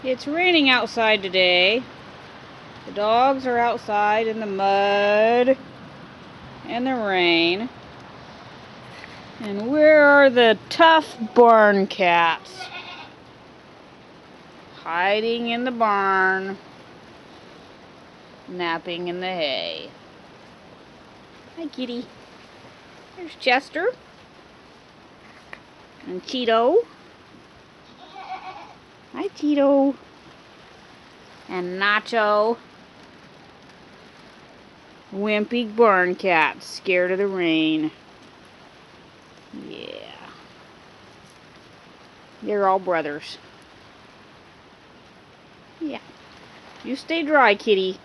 It's raining outside today. The dogs are outside in the mud and the rain. And where are the tough barn cats? Hiding in the barn, napping in the hay. Hi, kitty. There's Chester and Cheeto. Hi, Cheeto. And Nacho. Whimpy barn cat, scared of the rain. Yeah. They're all brothers. Yeah. You stay dry, kitty.